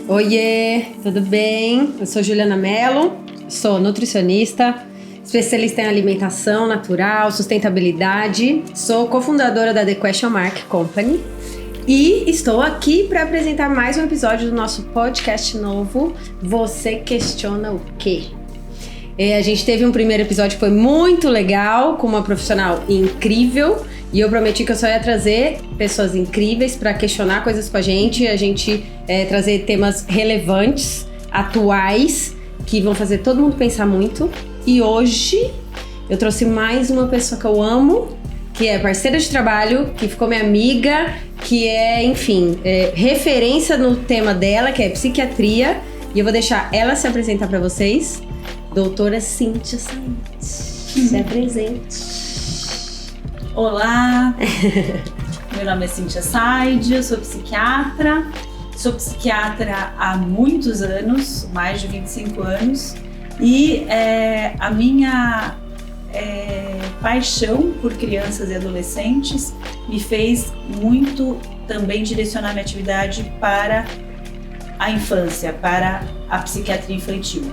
Oiê, tudo bem? Eu sou Juliana Mello, sou nutricionista, especialista em alimentação natural, sustentabilidade, sou cofundadora da The Question Mark Company e estou aqui para apresentar mais um episódio do nosso podcast novo, Você Questiona o Quê? A gente teve um primeiro episódio que foi muito legal, com uma profissional incrível, e eu prometi que eu só ia trazer pessoas incríveis para questionar coisas com a gente trazer temas relevantes, atuais, que vão fazer todo mundo pensar muito. E hoje eu trouxe mais uma pessoa que eu amo, que é parceira de trabalho, que ficou minha amiga, que é, enfim, referência no tema dela, que é psiquiatria, e eu vou deixar ela se apresentar para vocês. Doutora Cíntia Said, se apresente. Olá, meu nome é Cíntia Said, eu sou psiquiatra. Sou psiquiatra há muitos anos, mais de 25 anos. E a minha paixão por crianças e adolescentes me fez muito também direcionar minha atividade para a infância, para a psiquiatria infantil.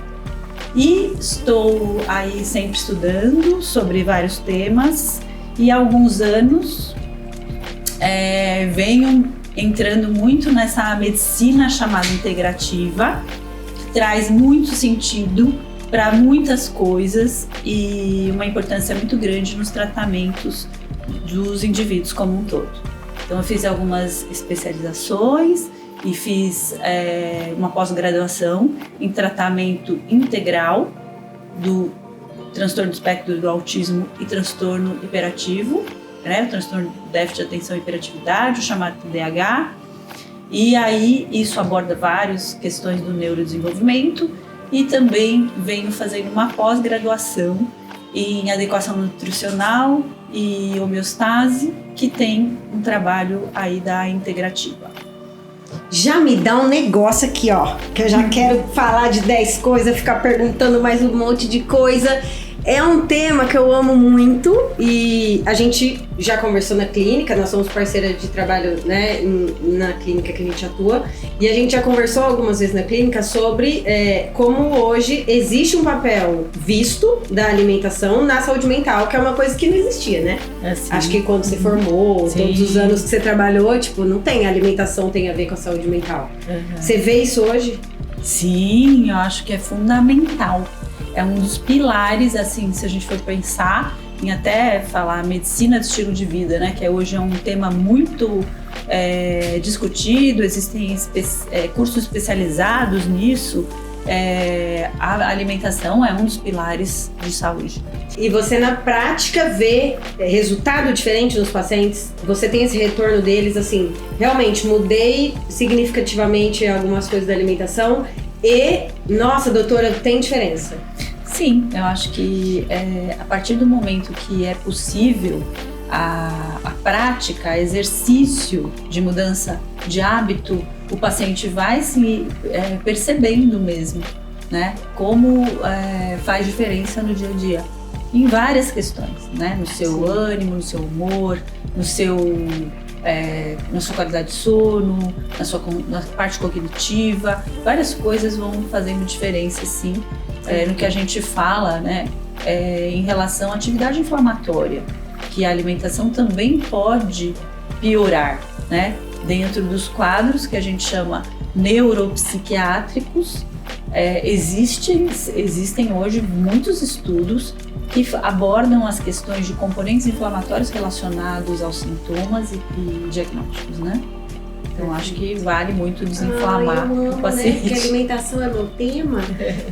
E estou aí sempre estudando sobre vários temas e há alguns anos venho entrando muito nessa medicina chamada integrativa, que traz muito sentido para muitas coisas e uma importância muito grande nos tratamentos dos indivíduos como um todo. Então eu fiz algumas especializações e fiz uma pós-graduação em tratamento integral do transtorno do espectro do autismo e transtorno hiperativo, o transtorno do déficit de atenção e hiperatividade, o chamado TDAH. E aí isso aborda várias questões do neurodesenvolvimento e também venho fazendo uma pós-graduação em adequação nutricional e homeostase, que tem um trabalho aí da integrativa. Já me dá um negócio aqui, ó, que eu já quero falar de 10 coisas, ficar perguntando mais um monte de coisa. É um tema que eu amo muito e a gente já conversou na clínica, nós somos parceiras de trabalho, né, na clínica que a gente atua, e a gente já conversou algumas vezes na clínica sobre como hoje existe um papel visto da alimentação na saúde mental, que é uma coisa que não existia, né? Acho que quando você formou, todos os anos que você trabalhou, não tem, a alimentação tem a ver com a saúde mental. Você vê isso hoje? Sim, eu acho que é fundamental. É um dos pilares, assim, se a gente for pensar em até falar medicina de estilo de vida, né? Que hoje é um tema muito discutido, existem cursos especializados nisso. A alimentação é um dos pilares de saúde. E você na prática vê resultado diferente nos pacientes? Você tem esse retorno deles, assim, realmente mudei significativamente algumas coisas da alimentação e, nossa, doutora, tem diferença? Sim, eu acho que a partir do momento que é possível a prática, exercício de mudança de hábito, o paciente vai se percebendo mesmo, né? Como faz diferença no dia a dia, em várias questões, né? No seu ânimo, no seu humor, na sua qualidade de sono, na parte cognitiva, várias coisas vão fazendo diferença, sim, no que a gente fala, né, em relação à atividade inflamatória, que a alimentação também pode piorar, né, dentro dos quadros que a gente chama neuropsiquiátricos. Existem hoje muitos estudos que abordam as questões de componentes inflamatórios relacionados aos sintomas e diagnósticos, né? Então acho que vale muito desinflamar o paciente. Né? Porque alimentação é meu tema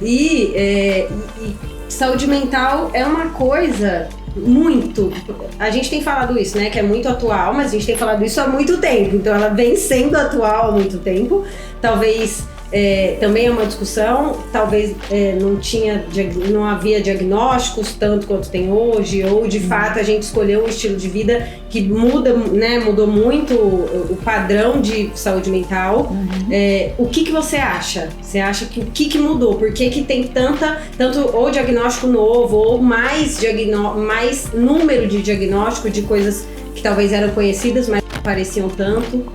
e saúde mental é uma coisa muito... A gente tem falado isso, né? Que é muito atual, mas a gente tem falado isso há muito tempo. Então ela vem sendo atual há muito tempo. Talvez... também é uma discussão, talvez não havia diagnósticos tanto quanto tem hoje, ou de fato a gente escolheu um estilo de vida que mudou muito o padrão de saúde mental. O que você acha? Você acha que o que mudou? Por que tem tanto ou diagnóstico novo, ou mais número de diagnóstico de coisas que talvez eram conhecidas, mas apareciam tanto.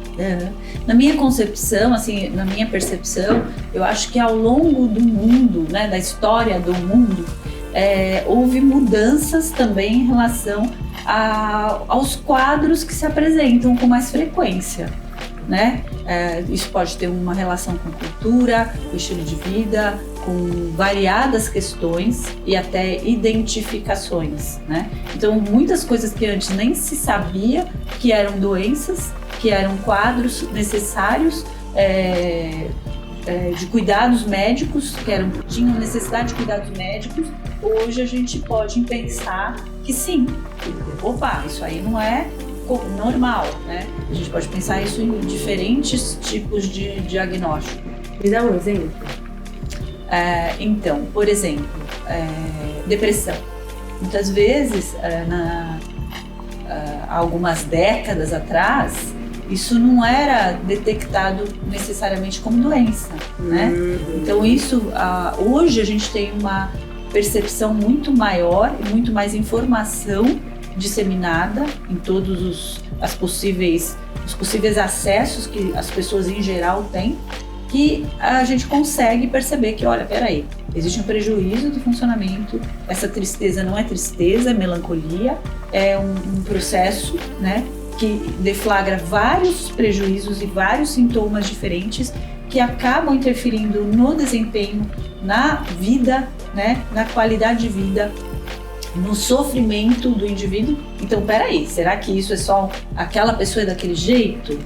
Na minha concepção, assim, na minha percepção, eu acho que ao longo do mundo, né, da história do mundo, houve mudanças também em relação aos quadros que se apresentam com mais frequência, né? Isso pode ter uma relação com cultura, com estilo de vida, com variadas questões e até identificações, né? Então, muitas coisas que antes nem se sabia que eram doenças, que eram quadros necessários de cuidados médicos, tinham necessidade de cuidados médicos, hoje a gente pode pensar que sim, opa, isso aí não é normal, né? A gente pode pensar isso em diferentes tipos de diagnóstico. Me dá um exemplo? Então, por exemplo, depressão. Muitas vezes, há algumas décadas atrás, isso não era detectado necessariamente como doença, né? Então hoje a gente tem uma percepção muito maior e muito mais informação disseminada em todos os possíveis acessos que as pessoas em geral têm, que a gente consegue perceber que, olha, peraí, existe um prejuízo do funcionamento, essa tristeza não é tristeza, é melancolia, é um processo, né, que deflagra vários prejuízos e vários sintomas diferentes que acabam interferindo no desempenho, na vida, né, na qualidade de vida, no sofrimento do indivíduo. Então, peraí, será que isso é só aquela pessoa daquele jeito?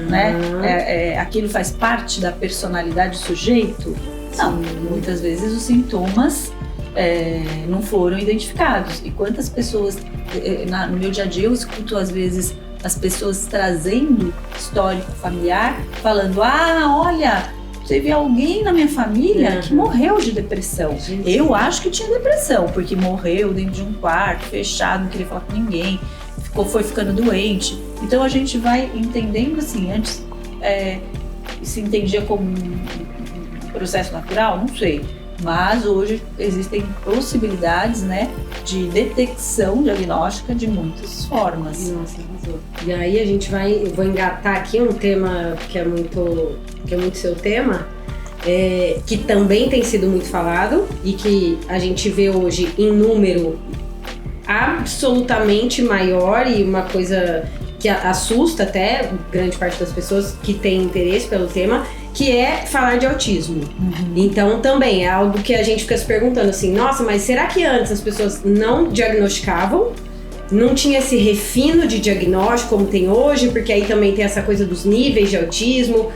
Né? Aquilo faz parte da personalidade do sujeito? Não, muitas vezes os sintomas não foram identificados. E quantas pessoas, no meu dia a dia eu escuto às vezes as pessoas trazendo histórico familiar, falando, olha, teve alguém na minha família que morreu de depressão. Eu acho que tinha depressão, porque morreu dentro de um quarto, fechado, não queria falar com ninguém, foi ficando doente. Então a gente vai entendendo assim, antes se entendia como um processo natural, não sei. Mas hoje existem possibilidades, né, de detecção diagnóstica de muitas formas. Nossa, arrasou. E aí eu vou engatar aqui um tema que é muito seu tema, que também tem sido muito falado e que a gente vê hoje em número absolutamente maior e uma coisa que assusta até grande parte das pessoas que têm interesse pelo tema, que é falar de autismo. Então também é algo que a gente fica se perguntando assim, nossa, mas será que antes as pessoas não diagnosticavam? Não tinha esse refino de diagnóstico como tem hoje, porque aí também tem essa coisa dos níveis de autismo.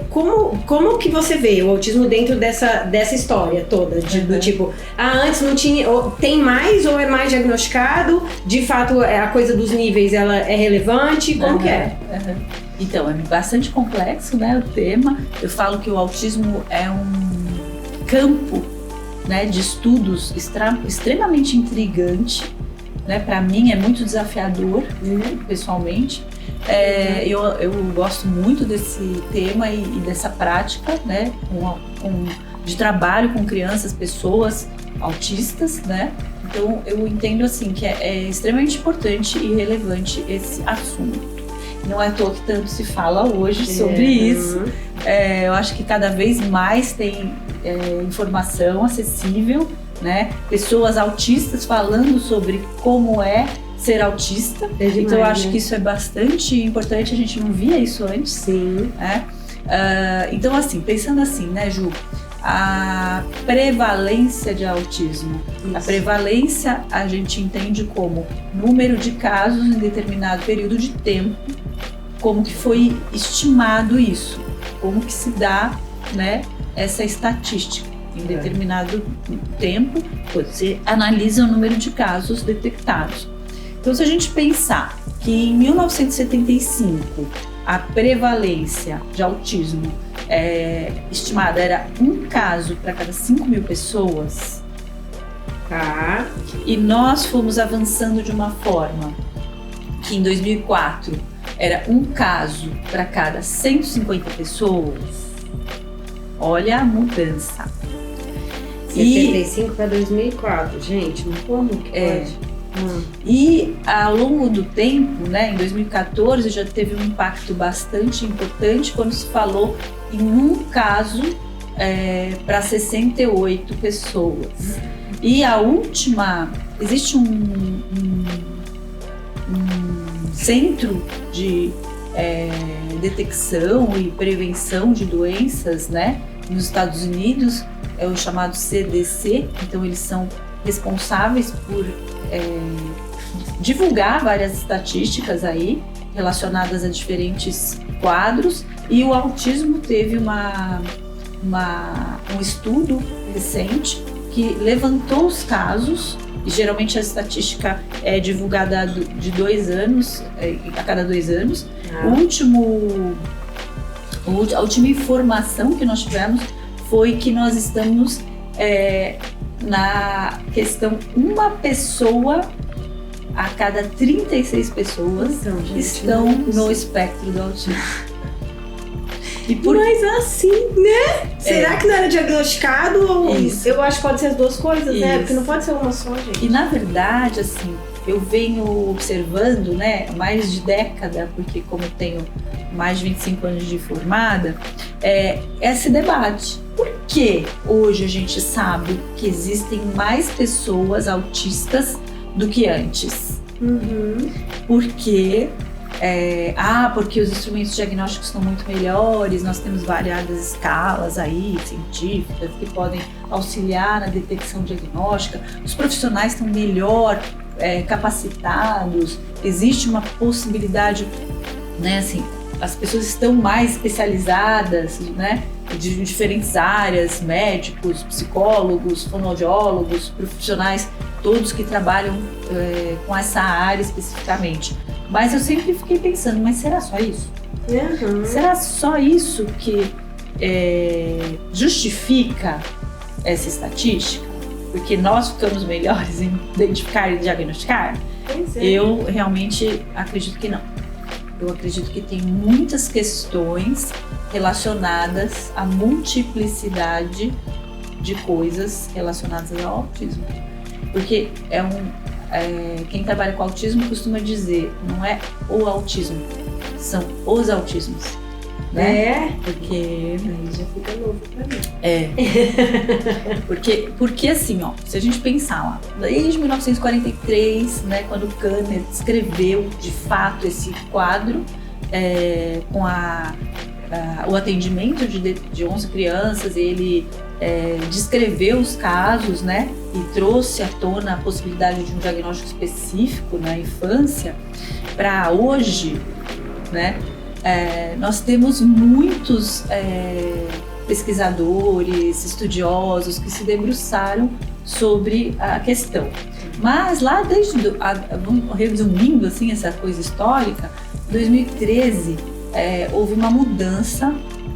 Como que você vê o autismo dentro dessa história toda? Do tipo, antes não tinha, tem mais ou é mais diagnosticado? De fato, a coisa dos níveis ela é relevante? Como que é? Então, é bastante complexo, né, o tema. Eu falo que o autismo é um campo, né, de estudos extremamente intrigante. Né, para mim é muito desafiador, pessoalmente. Eu gosto muito desse tema e dessa prática, né, de trabalho com crianças, pessoas autistas, né? Então eu entendo assim que é extremamente importante e relevante esse assunto. Não é à toa que tanto se fala hoje sobre isso. Eu acho que cada vez mais tem informação acessível, né? Pessoas autistas falando sobre como é ser autista. Demais, então eu acho que isso é bastante importante, a gente não via isso antes. Sim. Né? Então assim, pensando assim, né, Ju? A prevalência de autismo. Isso. A prevalência a gente entende como número de casos em determinado período de tempo, como que foi estimado isso, como que se dá, né, essa estatística. Em determinado tempo, você analisa o número de casos detectados. Então, se a gente pensar que em 1975 a prevalência de autismo estimada era um caso para cada 5.000 pessoas, tá? E nós fomos avançando de uma forma que em 2004 era um caso para cada 150 pessoas. Olha a mudança. 75 para 2004, gente, como que pode? E ao longo do tempo, né, em 2014 já teve um impacto bastante importante quando se falou em um caso para 68 pessoas. E a última, existe um centro de detecção e prevenção de doenças, né, nos Estados Unidos, é o chamado CDC. Então eles são responsáveis por divulgar várias estatísticas aí relacionadas a diferentes quadros, e o autismo teve um estudo recente que levantou os casos, e geralmente a estatística é divulgada de 2 anos, a cada 2 anos. A última informação que nós tivemos foi que nós estamos na questão, uma pessoa a cada 36 pessoas estão no espectro do autismo. Mas assim, né? Será que não era diagnosticado? Isso. Eu acho que pode ser as duas coisas, Isso. né? Porque não pode ser uma só, gente. E na verdade, assim, eu venho observando, né, mais de década, porque como eu tenho mais de 25 anos de formada, esse debate. Por que hoje a gente sabe que existem mais pessoas autistas do que antes? Porque os instrumentos diagnósticos estão muito melhores, nós temos variadas escalas aí, científicas, que podem auxiliar na detecção diagnóstica, os profissionais estão melhor capacitados, existe uma possibilidade, né, assim, as pessoas estão mais especializadas, né, de diferentes áreas, médicos, psicólogos, fonoaudiólogos, profissionais, todos que trabalham com essa área especificamente. Mas eu sempre fiquei pensando, mas será só isso? Será só isso que justifica essa estatística? Porque nós ficamos melhores em identificar e diagnosticar? Eu realmente acredito que não. Eu acredito que tem muitas questões relacionadas à multiplicidade de coisas relacionadas ao autismo. Porque quem trabalha com autismo costuma dizer, não é o autismo, são os autismos. Né? Porque aí já fica novo pra mim. Porque assim, ó, se a gente pensar lá, desde 1943, né, quando Kanner escreveu de fato esse quadro com o atendimento de 11 crianças, ele descreveu os casos, né, e trouxe à tona a possibilidade de um diagnóstico específico na infância. Para hoje, né, nós temos muitos pesquisadores, estudiosos que se debruçaram sobre a questão. Mas lá resumindo assim essa coisa histórica, em 2013 houve uma mudança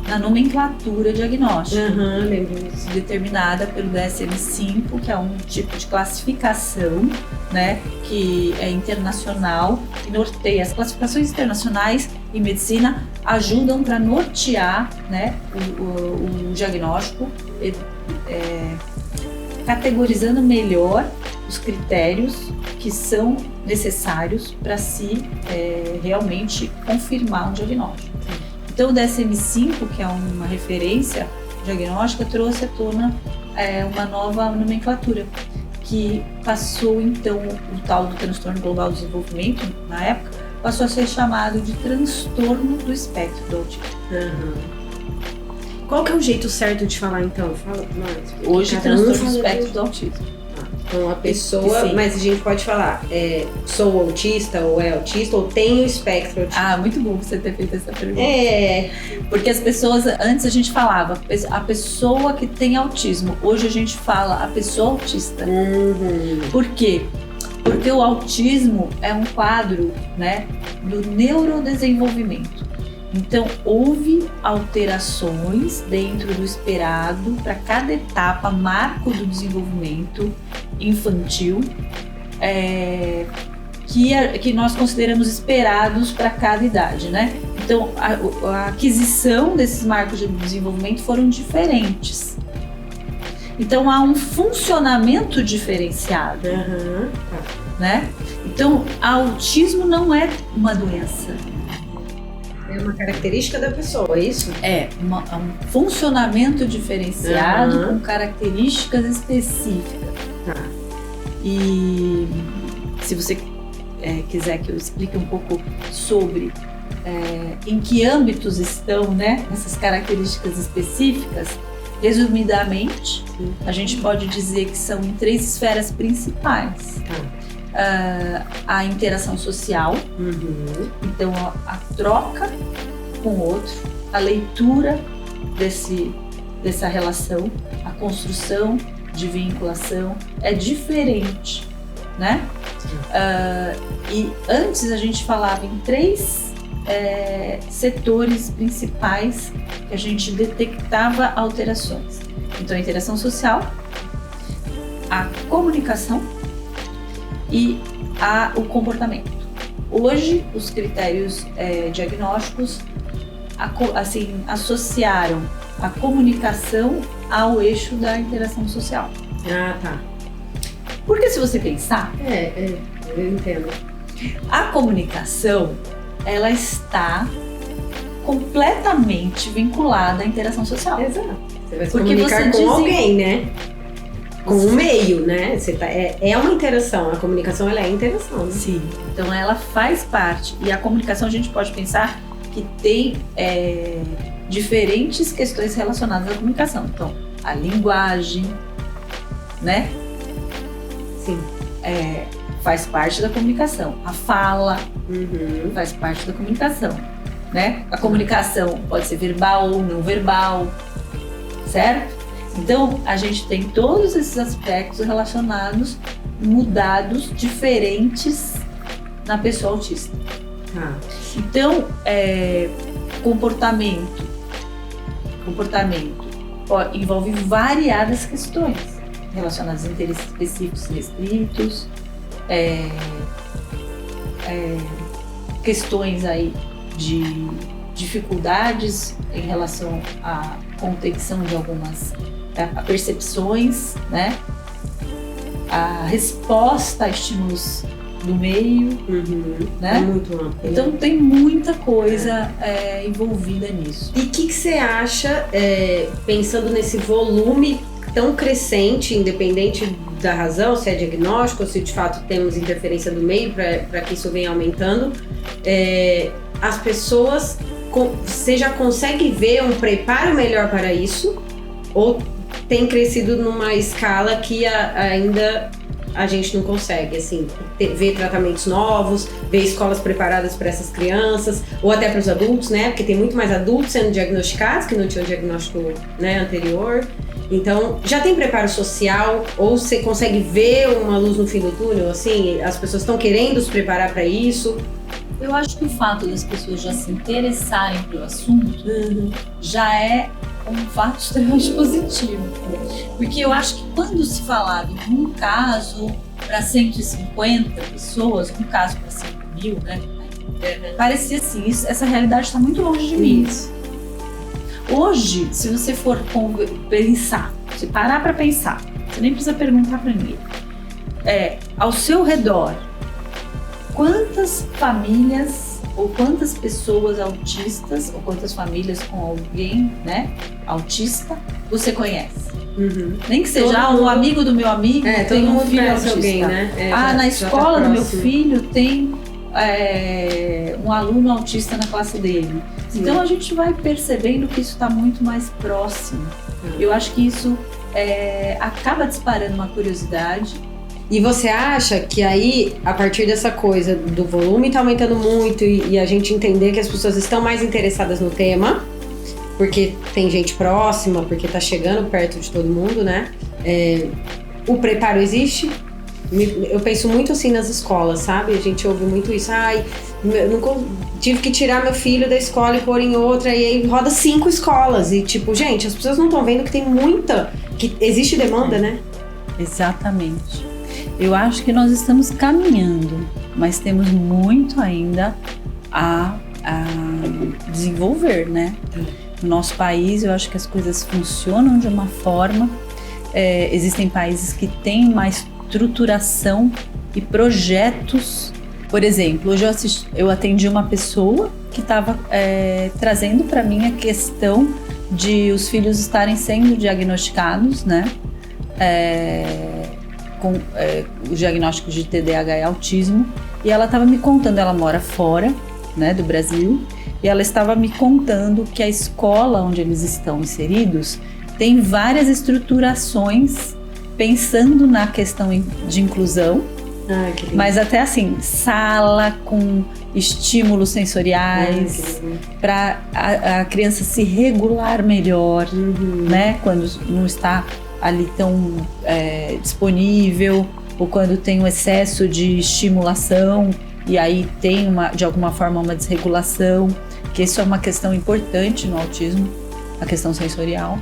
na nomenclatura diagnóstica, lembro disso. Determinada pelo DSM-5, que é um tipo de classificação, né, que é internacional e norteia. As classificações internacionais em medicina ajudam para nortear, né, o diagnóstico, categorizando melhor os critérios que são necessários para se realmente confirmar um diagnóstico. Então o DSM-5, que é uma referência diagnóstica, trouxe à tona uma nova nomenclatura, que passou então o tal do transtorno global do desenvolvimento, na época, passou a ser chamado de transtorno do espectro do autismo. Qual que é o jeito certo de falar então? Fala pra nós. Hoje, transtorno do espectro do autismo. Então a pessoa, mas a gente pode falar, sou autista ou é autista ou tenho espectro autista. Ah, muito bom você ter feito essa pergunta. Porque as pessoas, antes a gente falava a pessoa que tem autismo, hoje a gente fala a pessoa autista. Por quê? Porque o autismo é um quadro, né, do neurodesenvolvimento. Então, houve alterações dentro do esperado para cada etapa, marco do desenvolvimento infantil, que nós consideramos esperados para cada idade, né? Então, a aquisição desses marcos de desenvolvimento foram diferentes. Então, há um funcionamento diferenciado. né? Então, autismo não é uma doença. É uma característica da pessoa, é isso? É um funcionamento diferenciado com características específicas. E se você quiser que eu explique um pouco sobre em que âmbitos estão, né, essas características específicas, resumidamente, a gente pode dizer que são em 3 esferas principais. A interação social, então a troca com o outro, a leitura dessa relação, a construção de vinculação é diferente, né? E antes a gente falava em 3 setores principais que a gente detectava alterações. Então a interação social, a comunicação e o comportamento. Hoje os critérios diagnósticos associaram a comunicação ao eixo da interação social. Porque se você pensar, eu entendo. A comunicação, ela está completamente vinculada à interação social. Exato. Você vai se comunicar com alguém, né? Com o meio, né? É uma interação. A comunicação, ela é interação. Né? Sim. Então, ela faz parte. E a comunicação, a gente pode pensar que tem diferentes questões relacionadas à comunicação. Então, a linguagem, né? Sim. Faz parte da comunicação. A fala faz parte da comunicação, né? A comunicação pode ser verbal ou não verbal, certo? Então, a gente tem todos esses aspectos relacionados, mudados, diferentes na pessoa autista. Então, comportamento envolve variadas questões relacionadas a interesses específicos e restritos, questões aí de dificuldades em relação à contenção de algumas percepções, né? A resposta a estímulos do meio, né? É muito amplo. Então tem muita coisa envolvida nisso. E o que você acha, pensando nesse volume tão crescente, independente da razão, se é diagnóstico ou se de fato temos interferência do meio para que isso venha aumentando, as pessoas, você já consegue ver um preparo melhor para isso? Ou tem crescido numa escala que ainda a gente não consegue, assim, ver tratamentos novos, ver escolas preparadas para essas crianças, ou até para os adultos, né? Porque tem muito mais adultos sendo diagnosticados que não tinham diagnóstico, né, anterior. Então, já tem preparo social? Ou você consegue ver uma luz no fim do túnel? Assim, as pessoas estão querendo se preparar para isso? Eu acho que o fato das pessoas já se interessarem pelo assunto já é um fato extremamente positivo. Porque eu acho que quando se falava em um caso para 150 pessoas, um caso para 5.000, né? Parecia assim, essa realidade está muito longe de mim. Hoje, se você for pensar, se parar para pensar, você nem precisa perguntar para ninguém. Ao seu redor, quantas famílias ou quantas pessoas autistas ou quantas famílias com alguém, né, autista, você conhece? Nem que seja um amigo do meu amigo tem um filho autista. Alguém, né? Na escola do meu filho tem um aluno autista na classe dele. Sim. Então a gente vai percebendo que isso está muito mais próximo. Eu acho que isso acaba disparando uma curiosidade. E você acha que aí, a partir dessa coisa do volume tá aumentando muito e a gente entender que as pessoas estão mais interessadas no tema, porque tem gente próxima, porque tá chegando perto de todo mundo, né? O preparo existe? Eu penso muito assim nas escolas, sabe? A gente ouve muito isso. Tive que tirar meu filho da escola e pôr em outra, e aí roda 5 escolas. E tipo, gente, as pessoas não estão vendo que tem muita, que existe demanda, né? Exatamente. Eu acho que nós estamos caminhando, mas temos muito ainda a desenvolver, né? No nosso país, eu acho que as coisas funcionam de uma forma. Existem países que têm uma estruturação e projetos. Por exemplo, hoje eu atendi uma pessoa que estava trazendo para mim a questão de os filhos estarem sendo diagnosticados, né, com o diagnóstico de TDAH e autismo, e ela estava me contando, ela mora fora, né, do Brasil, e ela estava me contando que a escola onde eles estão inseridos tem várias estruturações pensando na questão de inclusão, mas até assim, sala com estímulos sensoriais para a criança se regular melhor, né? Quando não está ali tão disponível, ou quando tem um excesso de estimulação e aí tem de alguma forma uma desregulação, que isso é uma questão importante no autismo, a questão sensorial,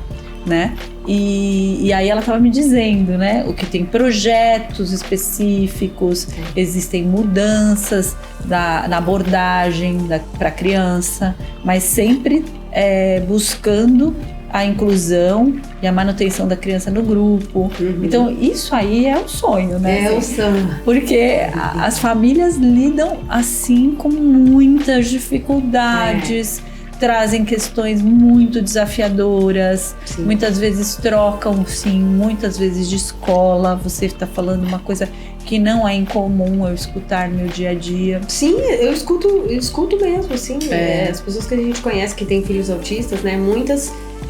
né? E aí ela estava me dizendo, né, o que tem projetos específicos, existem mudanças na abordagem para a criança, mas sempre buscando a inclusão e a manutenção da criança no grupo. Então isso aí é o sonho, né? É o sonho. Porque as famílias lidam assim com muitas dificuldades, trazem questões muito desafiadoras, muitas vezes trocam, sim, muitas vezes de escola. Você está falando uma coisa que não é incomum eu escutar no meu dia a dia. Sim, eu escuto mesmo, assim, as pessoas que a gente conhece que têm filhos autistas, né,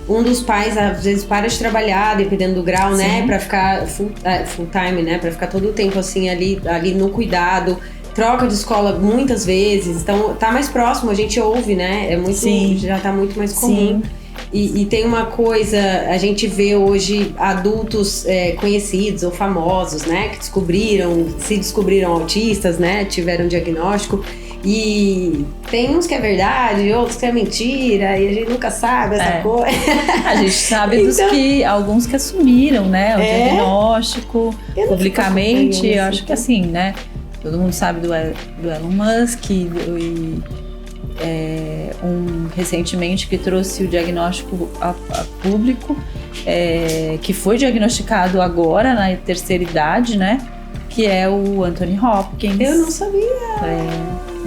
um dos pais às vezes para de trabalhar, dependendo do grau, né, pra ficar full time, né, pra ficar todo o tempo assim ali no cuidado, troca de escola muitas vezes, então tá mais próximo, a gente ouve, né, já tá muito mais comum. E tem uma coisa, a gente vê hoje adultos conhecidos ou famosos, né, que se descobriram autistas, né, tiveram diagnóstico, e tem uns que é verdade, outros que é mentira, e a gente nunca sabe essa coisa. A gente sabe alguns que assumiram, né, o diagnóstico publicamente. Eu acho que assim, né, todo mundo sabe do Elon Musk e recentemente que trouxe o diagnóstico a público, que foi diagnosticado agora na terceira idade, né, que é o Anthony Hopkins. Eu não sabia.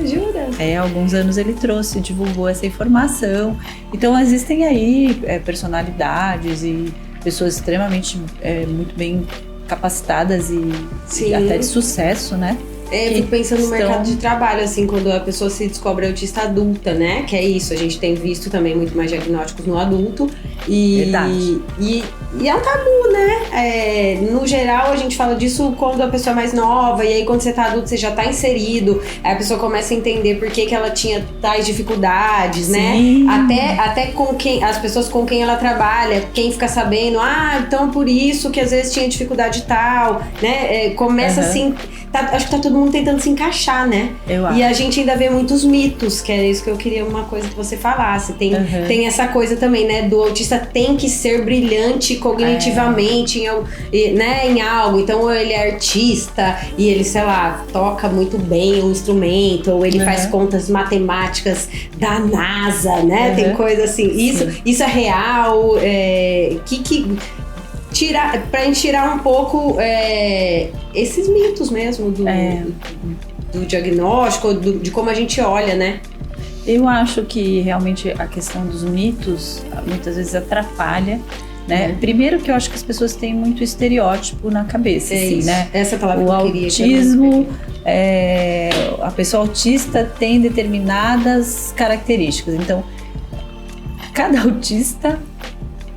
Jura? Há alguns anos ele divulgou essa informação. Então existem aí personalidades e pessoas extremamente muito bem capacitadas e até de sucesso, né? Eu fico pensando no mercado de trabalho, assim, quando a pessoa se descobre autista adulta, né? Que é isso, a gente tem visto também muito mais diagnósticos no adulto. Verdade. E é um tabu, né? No geral, a gente fala disso quando a pessoa é mais nova, e aí quando você tá adulto, você já tá inserido, aí a pessoa começa a entender por que ela tinha tais dificuldades, Sim. né? Até com as pessoas com quem ela trabalha, quem fica sabendo, então por isso que às vezes tinha dificuldade tal, né? Começa assim, acho que tá todo mundo tentando se encaixar, né? E a gente ainda vê muitos mitos, que é isso que eu queria uma coisa que você falasse. Tem essa coisa também, né? Do autista tem que ser brilhante cognitivamente em algo. Então ele é artista e ele, sei lá, toca muito bem o instrumento, ou ele faz contas matemáticas da NASA, né? Tem coisa assim. Isso é real. Pra gente tirar um pouco esses mitos mesmo do diagnóstico, de como a gente olha, né? Eu acho que realmente a questão dos mitos muitas vezes atrapalha, né? Primeiro que eu acho que as pessoas têm muito estereótipo na cabeça, assim, né? Essa palavra o que eu queria. Autismo, a pessoa autista tem determinadas características. Então, cada autista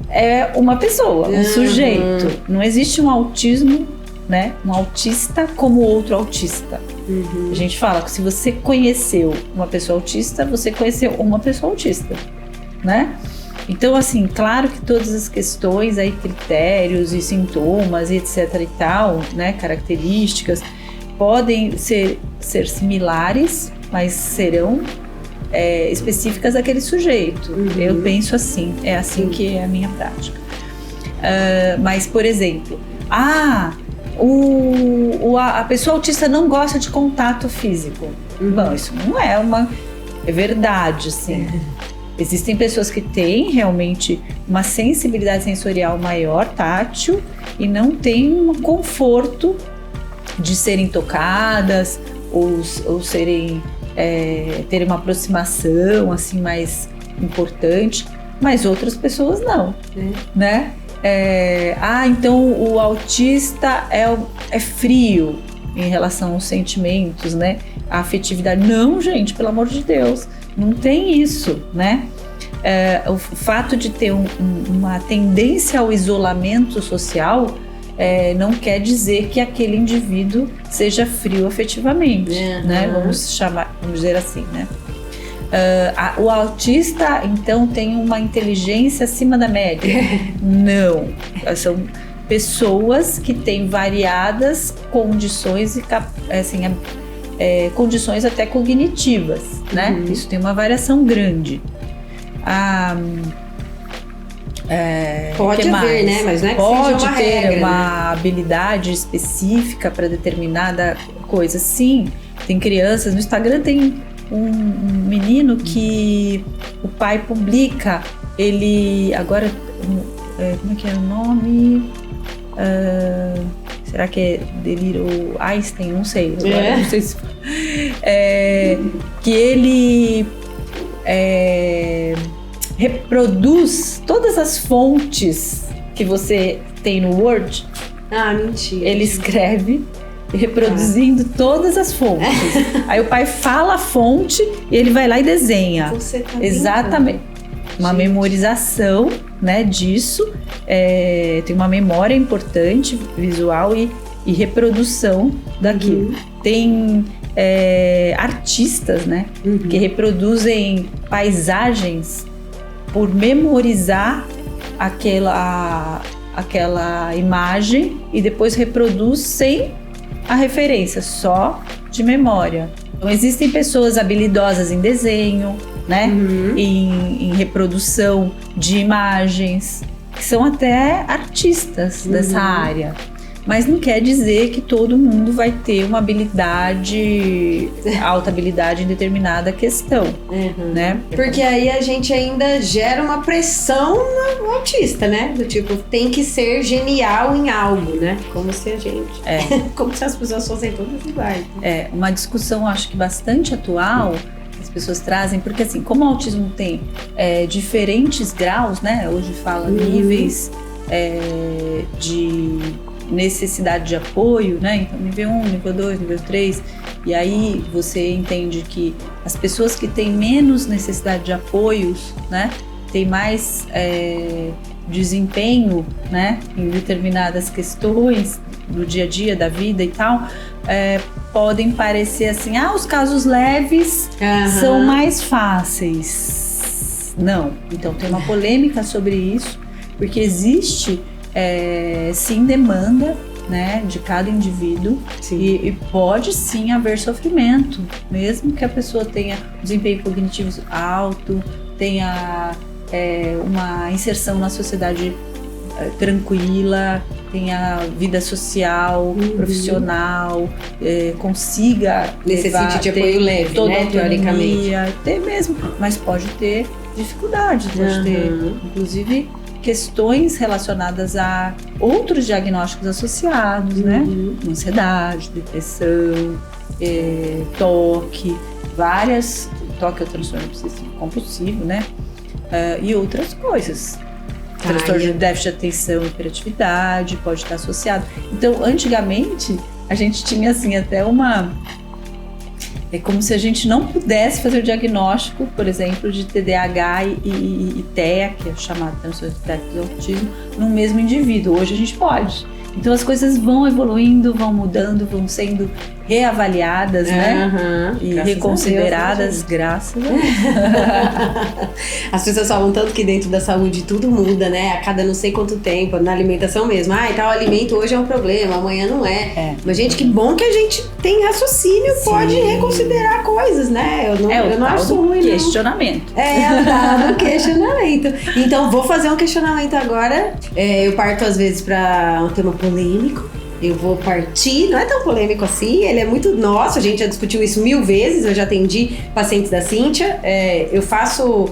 é uma pessoa, um sujeito. Não existe um autismo, né? Um autista como outro autista. A gente fala que se você conheceu uma pessoa autista, você conheceu uma pessoa autista, né? Então, assim, claro que todas as questões aí, critérios e sintomas e etc e tal, né? Características, podem ser similares, mas serão específicas daquele sujeito. Eu penso assim, é assim que é a minha prática. Mas, por exemplo, a pessoa autista não gosta de contato físico. Bom, isso não é verdade, assim. Existem pessoas que têm realmente uma sensibilidade sensorial maior, tátil, e não têm um conforto de serem tocadas ou serem terem uma aproximação assim mais importante, mas outras pessoas não, né? Então o autista é frio em relação aos sentimentos, né? A afetividade. Não, gente, pelo amor de Deus, não tem isso, né? O fato de ter uma tendência ao isolamento social não quer dizer que aquele indivíduo seja frio afetivamente, né? Vamos dizer assim, né? O autista, então, tem uma inteligência acima da média? Não. São pessoas que têm variadas condições condições até cognitivas, né? Isso tem uma variação grande. Pode haver, né? Mas não é que pode seja uma ter regra, uma habilidade específica para determinada coisa. Sim, tem crianças. No Instagram tem um menino que o pai publica. Ele agora, como é que é o nome? Será que é Delírio Einstein? Não sei. Agora, não sei se que ele reproduz todas as fontes que você tem no Word. Mentira. Ele escreve reproduzindo todas as fontes. Aí o pai fala a fonte e ele vai lá e desenha. Você tá exatamente. Uma memorização, né, disso. Tem uma memória importante, visual e reprodução daquilo. Tem artistas, né, que reproduzem paisagens por memorizar aquela imagem e depois reproduz sem a referência, só de memória. Então existem pessoas habilidosas em desenho, né, em reprodução de imagens, que são até artistas dessa área. Mas não quer dizer que todo mundo vai ter uma alta habilidade em determinada questão, né? Porque aí a gente ainda gera uma pressão no autista, né? Do tipo, tem que ser genial em algo, né? Como se a gente... Como se as pessoas fossem todas iguais. Uma discussão, acho que bastante atual, que as pessoas trazem, porque assim, como o autismo tem diferentes graus, né? Hoje fala níveis de necessidade de apoio, né? Então, nível 1, nível 2, nível 3. E aí você entende que as pessoas que têm menos necessidade de apoios, né? Tem mais desempenho, né? Em determinadas questões do dia a dia, da vida e tal, podem parecer assim, os casos leves são mais fáceis. Não. Então, tem uma polêmica sobre isso, porque existe sim demanda, né, de cada indivíduo e pode sim haver sofrimento, mesmo que a pessoa tenha desempenho cognitivo alto, tenha uma inserção na sociedade tranquila, tenha vida social, profissional, consiga necessite de apoio leve, toda né, teoricamente. Ter mesmo, mas pode ter dificuldades, pode ter, inclusive, questões relacionadas a outros diagnósticos associados, né? Ansiedade, depressão, toque, toque é o transtorno obsessivo compulsivo, né? E outras coisas. Transtorno de déficit de atenção e hiperatividade pode estar associado. Então, antigamente, a gente tinha assim até é como se a gente não pudesse fazer o diagnóstico, por exemplo, de TDAH e TEA, que é chamado transtorno de déficit de autismo, no mesmo indivíduo. Hoje a gente pode. Então as coisas vão evoluindo, vão mudando, vão sendo reavaliadas, né? E graças reconsideradas, graças a Deus. As pessoas falam tanto que dentro da saúde tudo muda, né? A cada não sei quanto tempo, na alimentação mesmo. Tal alimento hoje é um problema, amanhã não é. Mas, gente, que bom que a gente tem raciocínio, pode reconsiderar coisas, né? Eu não acho ruim, questionamento. O tal do questionamento. Então, vou fazer um questionamento agora. Eu parto, às vezes, para um tema polêmico. Eu vou partir, não é tão polêmico assim, ele é muito nosso, a gente já discutiu isso 1000 vezes, eu já atendi pacientes da Cíntia, eu faço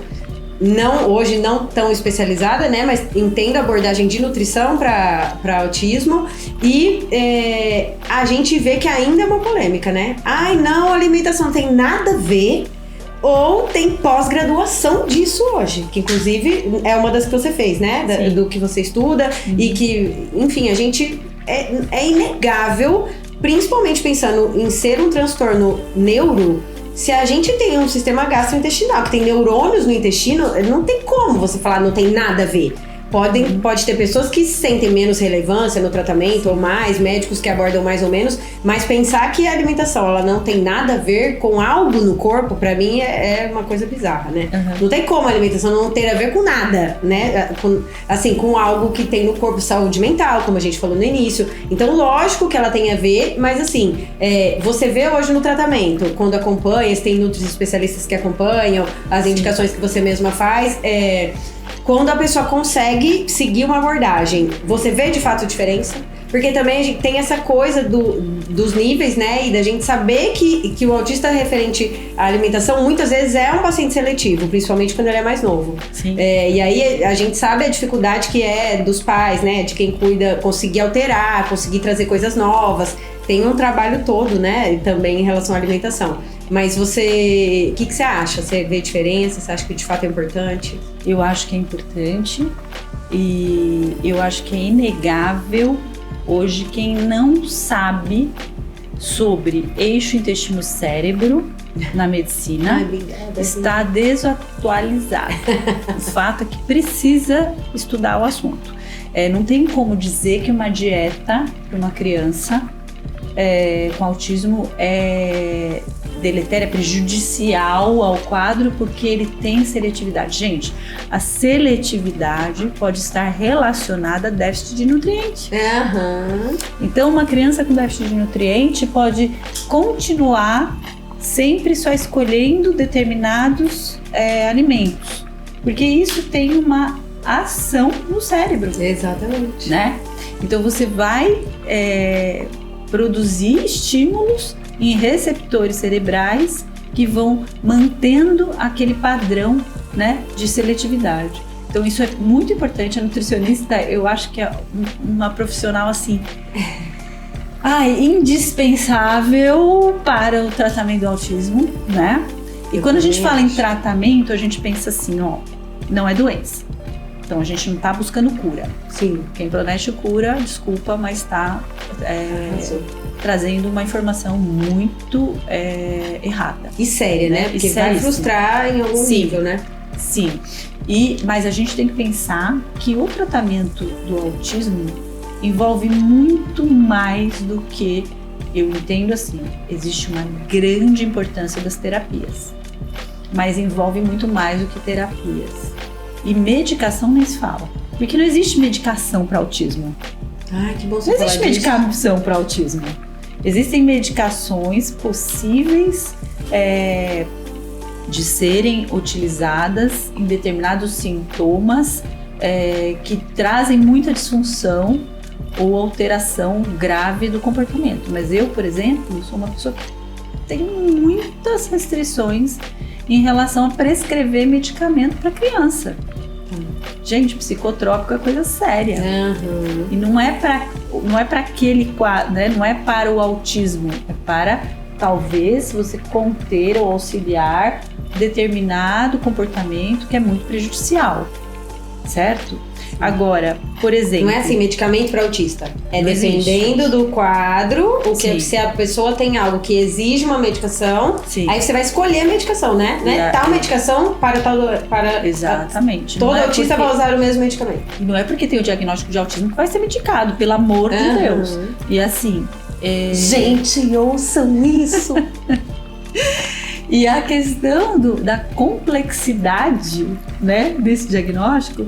hoje não tão especializada, né? Mas entendo a abordagem de nutrição para autismo e a gente vê que ainda é uma polêmica, né? Ai, não, alimentação não tem nada a ver. Ou tem pós-graduação disso hoje, que inclusive é uma das que você fez, né? Do que você estuda e que, enfim, a gente é inegável, principalmente pensando em ser um transtorno neuro. Se a gente tem um sistema gastrointestinal que tem neurônios no intestino, não tem como você falar não tem nada a ver. Pode ter pessoas que sentem menos relevância no tratamento ou mais, médicos que abordam mais ou menos, mas pensar que a alimentação ela não tem nada a ver com algo no corpo, pra mim é uma coisa bizarra, né? Não tem como a alimentação não ter a ver com nada, né? Com algo que tem no corpo, saúde mental, como a gente falou no início. Então, lógico que ela tem a ver, mas assim, você vê hoje no tratamento, quando acompanha, tem nutris especialistas que acompanham, as indicações que você mesma faz, quando a pessoa consegue seguir uma abordagem, você vê de fato a diferença? Porque também a gente tem essa coisa dos níveis, né? E da gente saber que o autista referente à alimentação muitas vezes é um paciente seletivo, principalmente quando ele é mais novo. E aí a gente sabe a dificuldade que é dos pais, né? De quem cuida, conseguir alterar, conseguir trazer coisas novas. Tem um trabalho todo, né? Também em relação à alimentação. Mas você, o que você acha? Você vê diferença? Você acha que de fato é importante? Eu acho que é importante e eu acho que é inegável hoje quem não sabe sobre eixo intestino-cérebro na medicina está desatualizado. O fato é que precisa estudar o assunto. Não tem como dizer que uma dieta para uma criança com autismo é deletéria, prejudicial ao quadro porque ele tem seletividade. Gente, a seletividade pode estar relacionada a déficit de nutriente. Então, uma criança com déficit de nutriente pode continuar sempre só escolhendo determinados alimentos, porque isso tem uma ação no cérebro. Exatamente. Né? Então, você vai produzir estímulos em receptores cerebrais que vão mantendo aquele padrão, né, de seletividade. Então isso é muito importante. A nutricionista, eu acho que é uma profissional assim, indispensável para o tratamento do autismo, né? E quando a gente fala em tratamento, a gente pensa assim, não é doença. Então a gente não está buscando cura. Sim. Quem promete cura, desculpa, mas está trazendo uma informação muito errada. E séria, né? Porque vai frustrar em algum nível, né? Sim. Mas a gente tem que pensar que o tratamento do autismo envolve muito mais do que, eu entendo assim, existe uma grande importância das terapias, mas envolve muito mais do que terapias. E medicação nem se fala, porque não existe medicação para autismo. Que bom você não falar existe disso. medicação para autismo. Existem medicações possíveis de serem utilizadas em determinados sintomas que trazem muita disfunção ou alteração grave do comportamento. Mas eu, por exemplo, sou uma pessoa que tem muitas restrições em relação a prescrever medicamento para criança. Gente, psicotrópico é coisa séria. E não é para aquele quadro, né? Não é para o autismo, é para talvez você conter ou auxiliar determinado comportamento que é muito prejudicial, certo? Agora, por exemplo... Não é assim, medicamento para autista. É dependendo do quadro, se a pessoa tem algo que exige uma medicação, aí você vai escolher a medicação, né? Tal medicação para tal... Exatamente. Todo autista vai usar o mesmo medicamento. E não é porque tem o diagnóstico de autismo que vai ser medicado, pelo amor de Deus. E assim... Gente, ouçam isso! E a questão da complexidade, né, desse diagnóstico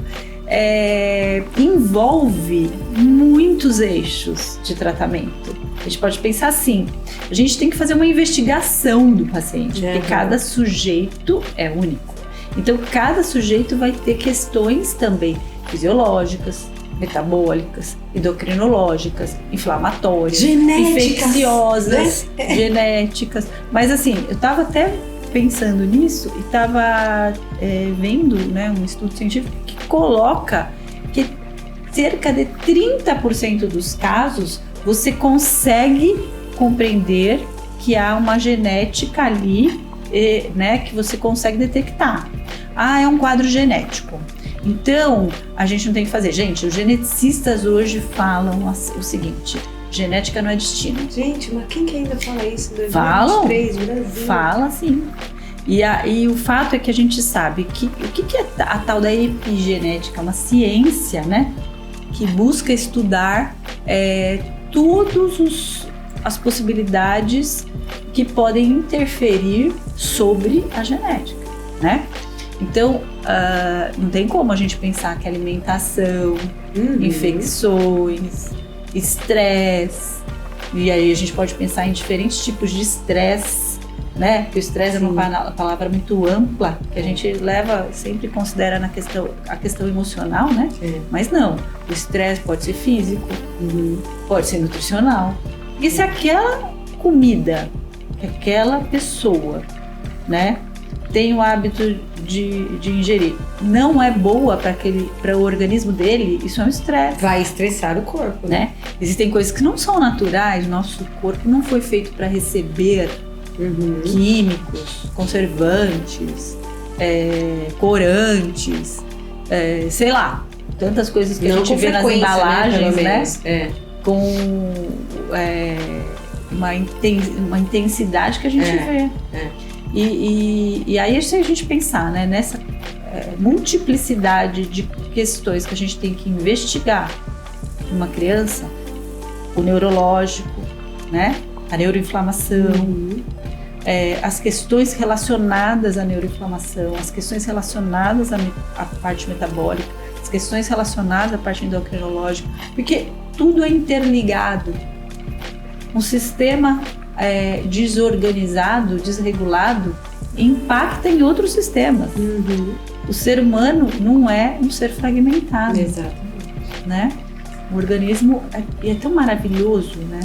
envolve muitos eixos de tratamento. A gente pode pensar assim, a gente tem que fazer uma investigação do paciente, porque cada sujeito é único. Então, cada sujeito vai ter questões também fisiológicas, metabólicas, endocrinológicas, inflamatórias, genéticas, infecciosas, genéticas. Mas assim, eu estava até pensando nisso e estava vendo, né, um estudo científico que coloca que cerca de 30% dos casos você consegue compreender que há uma genética ali, né, que você consegue detectar. É um quadro genético. Então, a gente não tem que fazer. Gente, os geneticistas hoje falam o seguinte: genética não é destino. Gente, mas quem que ainda fala isso? 2023, Brasil? Fala sim. E o fato é que a gente sabe que o que é a tal da epigenética? Uma ciência, né, que busca estudar todas as possibilidades que podem interferir sobre a genética, né? Então, não tem como a gente pensar que alimentação, infecções, estresse, e aí a gente pode pensar em diferentes tipos de estresse, né? Porque o estresse é uma palavra muito ampla, que a gente sempre considera a questão emocional, né? Mas não, o estresse pode ser físico, pode ser nutricional. E se aquela comida que aquela pessoa, né, tem o hábito de ingerir, não é boa para o organismo dele, isso é um estresse. Vai estressar o corpo, né? Existem coisas que não são naturais, nosso corpo não foi feito para receber químicos, conservantes, corantes, sei lá, tantas coisas que a gente vê nas embalagens, né? Com uma intensidade que a gente vê. E aí, se a gente pensar, né, nessa multiplicidade de questões que a gente tem que investigar numa criança, o neurológico, né, a neuroinflamação, as questões relacionadas à neuroinflamação, as questões relacionadas à parte metabólica, as questões relacionadas à parte endocrinológica, porque tudo é interligado. Um sistema desorganizado, desregulado, impacta em outros sistemas. O ser humano não é um ser fragmentado. Exatamente. Né? O organismo é tão maravilhoso, né?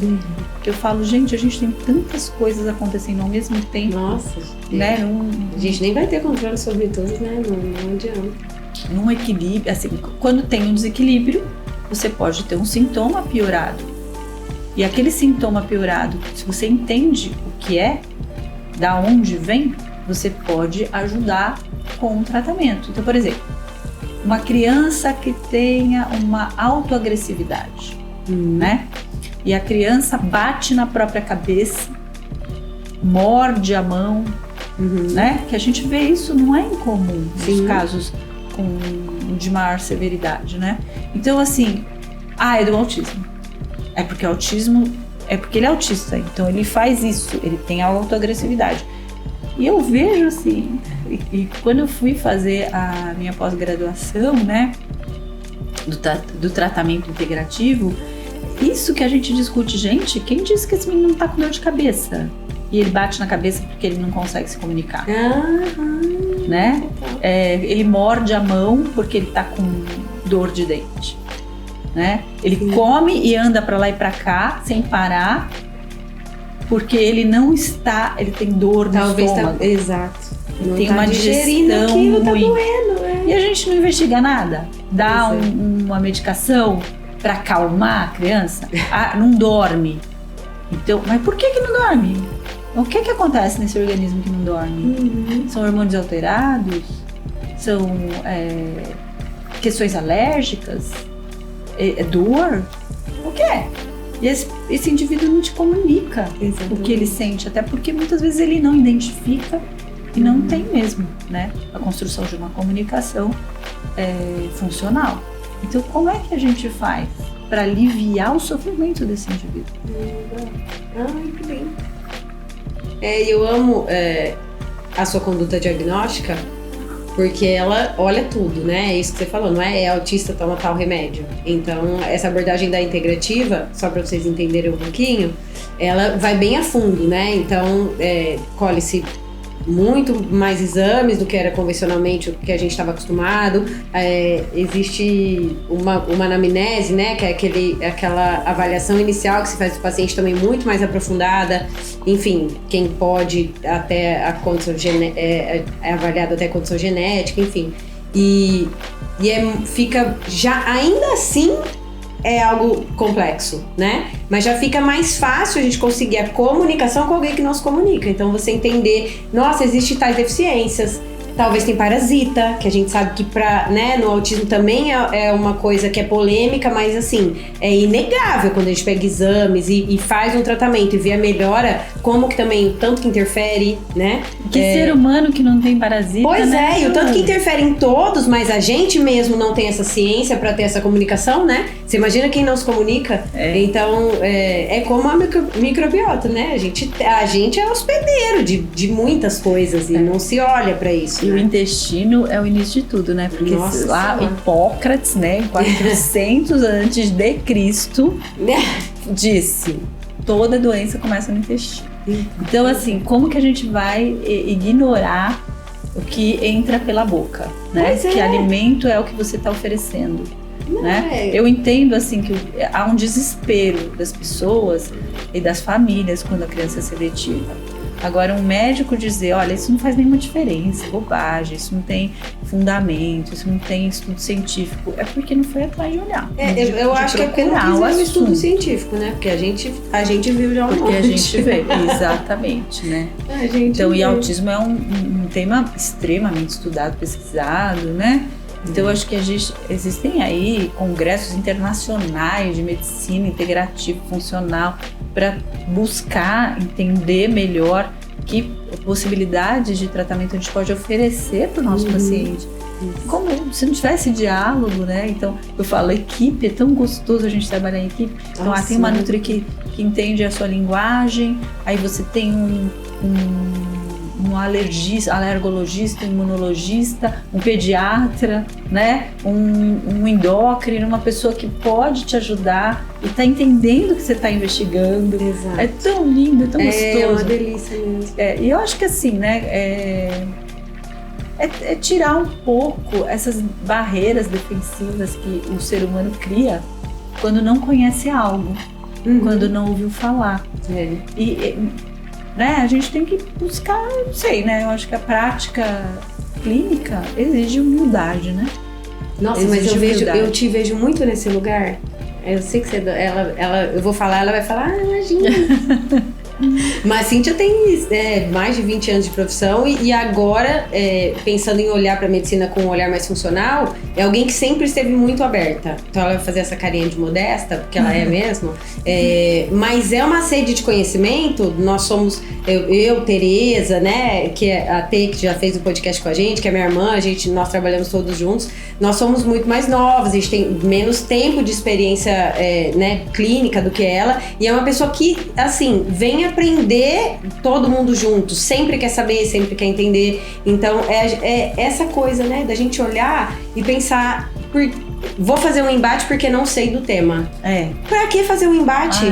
Que eu falo, gente, a gente tem tantas coisas acontecendo ao mesmo tempo. Nossa, né? A gente nem vai ter controle sobre tudo, né? Não adianta. Num equilíbrio, assim, quando tem um desequilíbrio, você pode ter um sintoma piorado. E aquele sintoma piorado, se você entende o que é, da onde vem, você pode ajudar com o tratamento. Então, por exemplo, uma criança que tenha uma autoagressividade, né? E a criança bate na própria cabeça, morde a mão, né? Que a gente vê isso, não é incomum nos casos de maior severidade, né? Então, assim, é do autismo. É porque ele é autista, então ele faz isso, ele tem a autoagressividade. E eu vejo assim, e quando eu fui fazer a minha pós-graduação, né, do tratamento integrativo, isso que a gente discute, gente, quem disse que esse menino não tá com dor de cabeça? E ele bate na cabeça porque ele não consegue se comunicar, né? Ele morde a mão porque ele tá com dor de dente. Né? Ele come e anda para lá e para cá sem parar porque ele tem dor no estômago. Exato. Ele tem uma digestão ruim. Tá doendo, E a gente não investiga nada. Dá uma medicação para acalmar a criança. Não dorme. Então, mas por que não dorme? O que acontece nesse organismo que não dorme? São hormônios alterados? São questões alérgicas? Dor? O que é? E esse indivíduo não te comunica o que ele sente, até porque muitas vezes ele não identifica e não tem mesmo, né, a construção de uma comunicação funcional. Então, como é que a gente faz para aliviar o sofrimento desse indivíduo? Que bem. Eu amo a sua conduta diagnóstica, porque ela olha tudo, né? É isso que você falou, não é autista, toma tal remédio. Então, essa abordagem da integrativa, só para vocês entenderem um pouquinho, ela vai bem a fundo, né? Então, colhe-se muito mais exames do que era convencionalmente o que a gente estava acostumado. Existe uma anamnese, né, que é aquela avaliação inicial que se faz do paciente também muito mais aprofundada. Enfim, quem pode até a condição é avaliado até a condição genética, enfim. Fica já ainda assim é algo complexo, né? Mas já fica mais fácil a gente conseguir a comunicação com alguém que não se comunica. Então você entender, nossa, existem tais deficiências, talvez tem parasita, que a gente sabe que no autismo também é uma coisa que é polêmica, mas assim, é inegável quando a gente pega exames e faz um tratamento e vê a melhora, como que também, tanto que interfere, né? Que ser humano que não tem parasita, pois né? E o tanto que interfere em todos, mas a gente mesmo não tem essa ciência pra ter essa comunicação, né? Você imagina quem não se comunica? Então, é como a microbiota, né? A gente é hospedeiro de muitas coisas e não se olha pra isso. E o intestino é o início de tudo, né? Porque lá Hipócrates, né, em 400 antes de Cristo, disse: toda doença começa no intestino. Então, assim, como que a gente vai ignorar o que entra pela boca, né? Que alimento é o que você está oferecendo, né? Eu entendo, assim, que há um desespero das pessoas e das famílias quando a criança é seletiva. Agora, um médico dizer, olha, isso não faz nenhuma diferença, bobagem, isso não tem fundamento, isso não tem estudo científico, é porque não foi atrás de olhar. Eu acho que é porque não quis um estudo científico, né? Porque a gente viu já um monte. Porque a gente vê, exatamente, né? Então, e autismo é um tema extremamente estudado, pesquisado, né? Então, eu acho que existem aí congressos internacionais de medicina integrativa, funcional, para buscar entender melhor que possibilidades de tratamento a gente pode oferecer para o nosso paciente. Como se não tivesse diálogo, né? Então, eu falo, equipe, é tão gostoso a gente trabalhar em equipe. Então, tem uma nutri que entende a sua linguagem, aí você tem um alergologista, um imunologista, um pediatra, né? Um endócrino, uma pessoa que pode te ajudar e tá entendendo que você tá investigando. Exato. É tão lindo, é tão gostoso. É uma delícia mesmo. E eu acho que assim, né? É tirar um pouco essas barreiras defensivas que o ser humano cria quando não conhece algo, quando não ouviu falar. Né, a gente tem que buscar, não sei, né? Eu acho que a prática clínica exige humildade, né? Nossa, exige mas eu te vejo muito nesse lugar. Eu sei que eu vou falar, ela vai falar, imagina. Mas a Cíntia tem mais de 20 anos de profissão e agora, pensando em olhar para a medicina com um olhar mais funcional, é alguém que sempre esteve muito aberta. Então ela vai fazer essa carinha de modesta, porque ela é mesmo. Mas é uma sede de conhecimento. Nós somos, eu Tereza, né, que é a T, que já fez o podcast com a gente, que é minha irmã, nós trabalhamos todos juntos. Nós somos muito mais novas, a gente tem menos tempo de experiência clínica do que ela. E é uma pessoa que, assim, vem aprender todo mundo junto, sempre quer saber, sempre quer entender. Então é essa coisa, né, da gente olhar e pensar, vou fazer um embate porque não sei do tema. Pra que fazer um embate?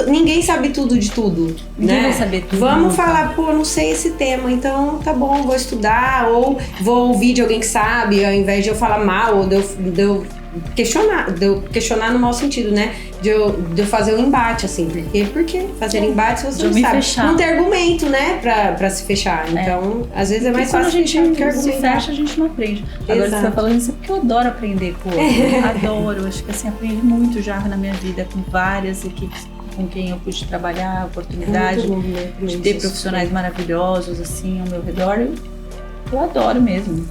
Ninguém sabe tudo de tudo. Ninguém vai saber tudo. Vamos falar, não sei esse tema, então tá bom, vou estudar, ou vou ouvir de alguém que sabe, ao invés de eu falar mal, ou de eu questionar no mau sentido, né? De eu fazer um embate, assim. Por que fazer embate se você não sabe? Fechar. Não tem argumento, né? Pra se fechar. Então, às vezes é mais fácil quando a gente se fecha, a gente não aprende. Agora você tá falando isso porque eu adoro aprender com outro. Adoro. Acho que assim, aprendi muito já na minha vida com várias equipes com quem eu pude trabalhar, a oportunidade de ter profissionais maravilhosos assim ao meu redor. Eu adoro mesmo.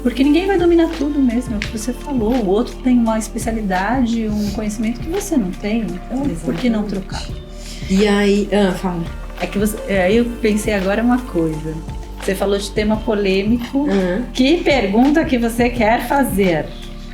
Porque ninguém vai dominar tudo mesmo, é o que você falou. O outro tem uma especialidade, um conhecimento que você não tem, então por que não trocar? E aí, fala. Aí eu pensei agora uma coisa. Você falou de tema polêmico. Que pergunta que você quer fazer?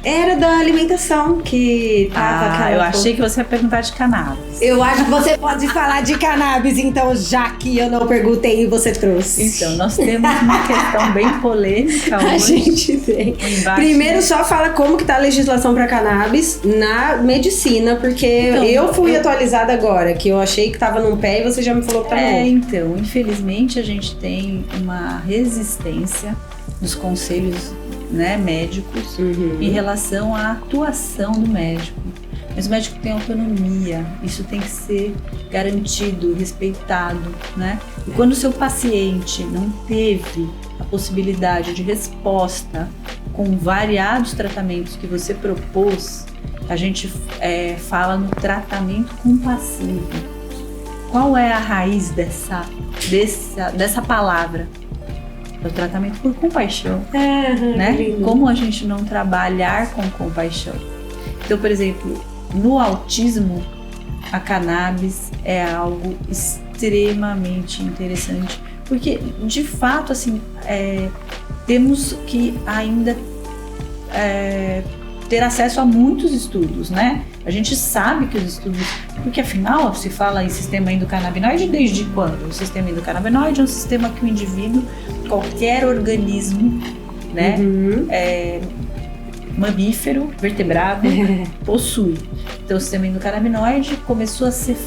Era da alimentação que tava eu achei que você ia perguntar de cannabis. Eu acho que você pode falar de cannabis, então, já que eu não perguntei e você trouxe. Então, nós temos uma questão bem polêmica hoje. A gente tem. Primeiro, só fala como que tá a legislação para cannabis na medicina, porque então, eu fui atualizada agora, que eu achei que tava num pé e você já me falou que tá no outro. Então, infelizmente a gente tem uma resistência nos conselhos, né, médicos em relação à atuação do médico. Mas o médico tem autonomia, isso tem que ser garantido, respeitado, né? E quando o seu paciente não teve a possibilidade de resposta com variados tratamentos que você propôs, a gente fala no tratamento compassivo. Qual é a raiz dessa palavra? É o tratamento por compaixão, né? Como a gente não trabalhar com compaixão? Então, por exemplo, no autismo, a cannabis é algo extremamente interessante, porque, de fato, assim, temos que ainda ter acesso a muitos estudos, né? A gente sabe que os estudos... Porque, afinal, se fala em sistema endocannabinoide desde quando? O sistema endocannabinoide é um sistema que o indivíduo, qualquer organismo, né, mamífero, vertebrado, possui. Então, o sistema endocannabinoide começou a ser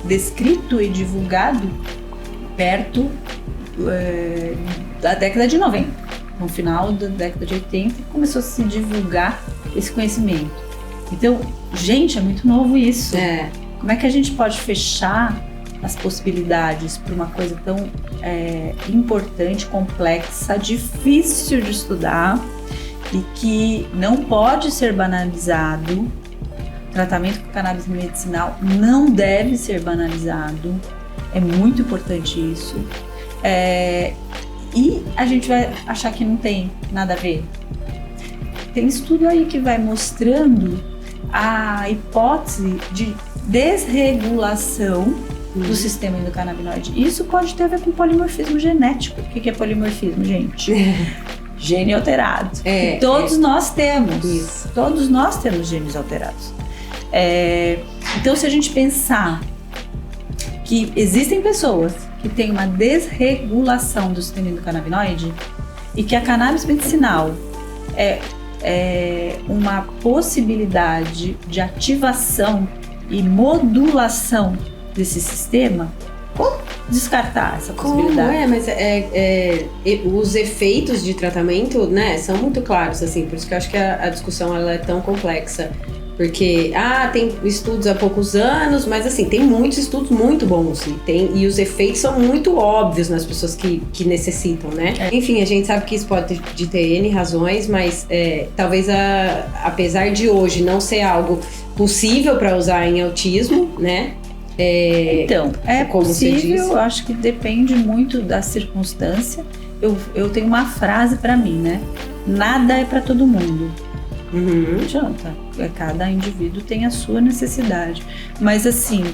descrito e divulgado perto da década de 90. No final da década de 80, começou a se divulgar esse conhecimento. Então, gente, é muito novo isso. Como é que a gente pode fechar as possibilidades para uma coisa tão importante, complexa, difícil de estudar e que não pode ser banalizado? O tratamento com cannabis medicinal não deve ser banalizado. É muito importante isso. E a gente vai achar que não tem nada a ver. Tem estudo aí que vai mostrando a hipótese de desregulação do sistema endocannabinoide. Isso pode ter a ver com polimorfismo genético. O que é polimorfismo, gente? Gene alterado. Todos nós temos. Isso. Todos nós temos genes alterados. Então, se a gente pensar que existem pessoas que têm uma desregulação do sistema endocannabinoide e que a cannabis medicinal é uma possibilidade de ativação e modulação desse sistema, como descartar essa possibilidade? Mas os efeitos de tratamento, né, são muito claros, assim, por isso que eu acho que a discussão ela é tão complexa. Porque, tem estudos há poucos anos, mas assim, tem muitos estudos muito bons e os efeitos são muito óbvios nas pessoas que necessitam, né? Enfim, a gente sabe que isso pode ter N razões, mas talvez apesar de hoje não ser algo possível para usar em autismo, né? Então, como possível, você disse. Eu acho que depende muito da circunstância. Eu tenho uma frase para mim, né? Nada é para todo mundo. Não adianta. Cada indivíduo tem a sua necessidade. Mas assim,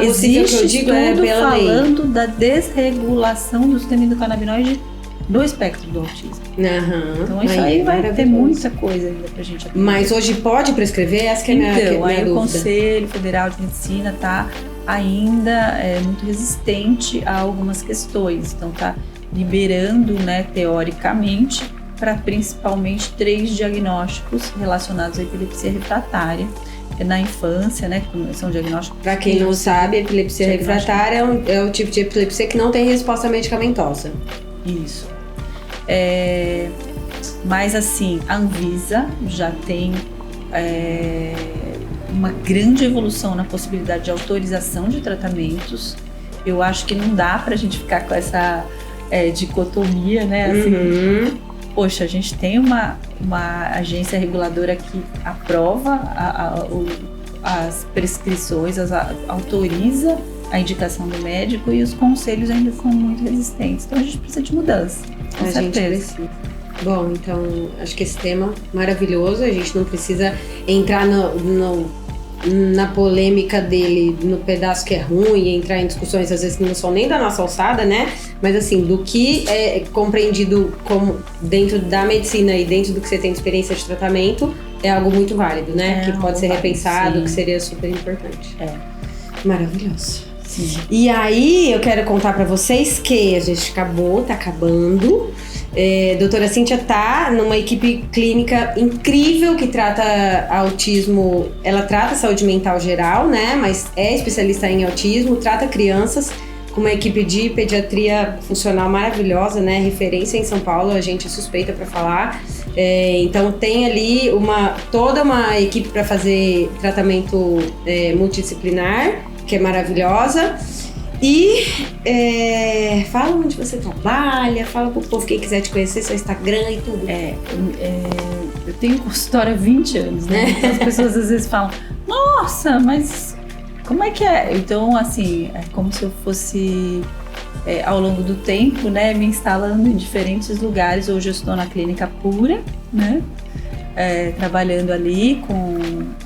existe estudo falando da desregulação do sistema endocannabinoide no espectro do autismo. Então isso aí vai ter muita coisa ainda pra gente aprender. Mas hoje pode prescrever? Essa que é minha dúvida. O Conselho Federal de Medicina tá ainda muito resistente a algumas questões. Então tá liberando, né, teoricamente, para principalmente 3 diagnósticos relacionados à epilepsia refratária na infância, né? São diagnósticos. Para quem não sabe, a epilepsia refratária é o tipo de epilepsia que não tem resposta medicamentosa. Isso. Mas assim, a Anvisa já tem uma grande evolução na possibilidade de autorização de tratamentos. Eu acho que não dá para a gente ficar com essa dicotomia, né? Assim, poxa, a gente tem uma agência reguladora que aprova as prescrições, autoriza a indicação do médico e os conselhos ainda são muito resistentes. Então a gente precisa de mudança, com certeza. Bom, então acho que esse tema é maravilhoso. A gente não precisa entrar na polêmica dele, no pedaço que é ruim, e entrar em discussões às vezes que não são nem da nossa alçada, né? Mas assim, do que é compreendido como dentro da medicina e dentro do que você tem de experiência de tratamento, é algo muito válido, né? Que pode ser repensado, sim. Que seria super importante. Maravilhoso. Sim. E aí, eu quero contar pra vocês que a gente tá acabando. Doutora Cíntia tá numa equipe clínica incrível que trata autismo. Ela trata saúde mental geral, né? Mas é especialista em autismo, trata crianças com uma equipe de pediatria funcional maravilhosa, né? Referência em São Paulo, a gente é suspeita pra falar. Então tem ali toda uma equipe para fazer tratamento multidisciplinar, que é maravilhosa. E fala onde você trabalha, fala pro povo quem quiser te conhecer, seu Instagram e tudo. Eu tenho consultório há 20 anos, né? Então as pessoas às vezes falam, nossa, mas como é que é? Então, assim, é como se eu fosse, ao longo do tempo, né, me instalando em diferentes lugares. Hoje eu estou na Clínica Pura, né? Trabalhando ali com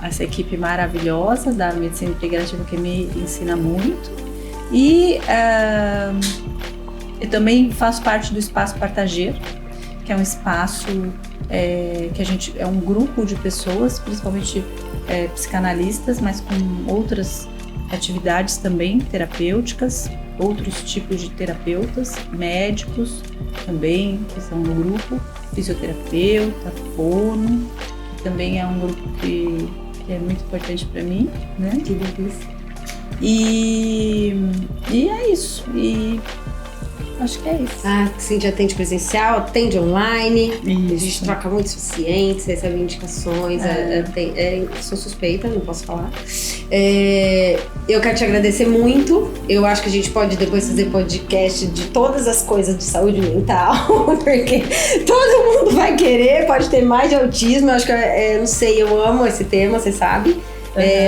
essa equipe maravilhosa da medicina integrativa que me ensina muito. E eu também faço parte do Espaço Partageiro, que é um espaço que a gente é um grupo de pessoas, principalmente psicanalistas, mas com outras atividades também terapêuticas, outros tipos de terapeutas, médicos também que estão no grupo, fisioterapeuta, fono, que também é um grupo que é muito importante para mim, né? Que delícia. E é isso. E acho que é isso. Cíntia atende presencial, atende online. Isso. A gente troca muitos pacientes, recebe indicações. Sou suspeita, não posso falar. Eu quero te agradecer muito. Eu acho que a gente pode depois fazer podcast de todas as coisas de saúde mental, porque todo mundo vai querer, pode ter mais de autismo. Eu acho que, não sei, eu amo esse tema, você sabe.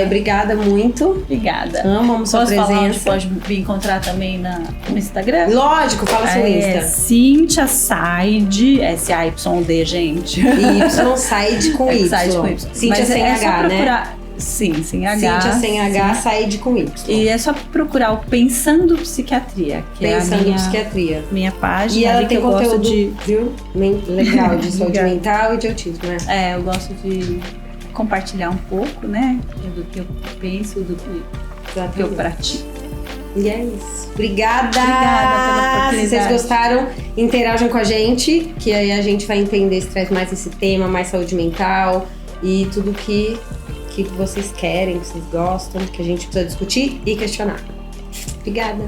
Obrigada muito. Obrigada. Amo sua presença. Falar onde pode me encontrar também no Instagram? Lógico, fala seu Insta. Cíntia Said, S-A-Y-D, gente. Y, Said com Y. Said com Y. Cíntia sem H, né? Sim, sem H. Cíntia sem H, Said com Y. E é só procurar o Pensando Psiquiatria, que Pensando Psiquiatria. Minha página. E ela tem conteúdo, viu? Legal, de saúde mental e de autismo, né? Eu gosto de compartilhar um pouco, né, do que eu penso, do que eu pratico. E é isso. Obrigada pela oportunidade. Se vocês gostaram, interajam com a gente, que aí a gente vai entender se traz mais esse tema, mais saúde mental e tudo que vocês querem, que vocês gostam, que a gente precisa discutir e questionar. Obrigada.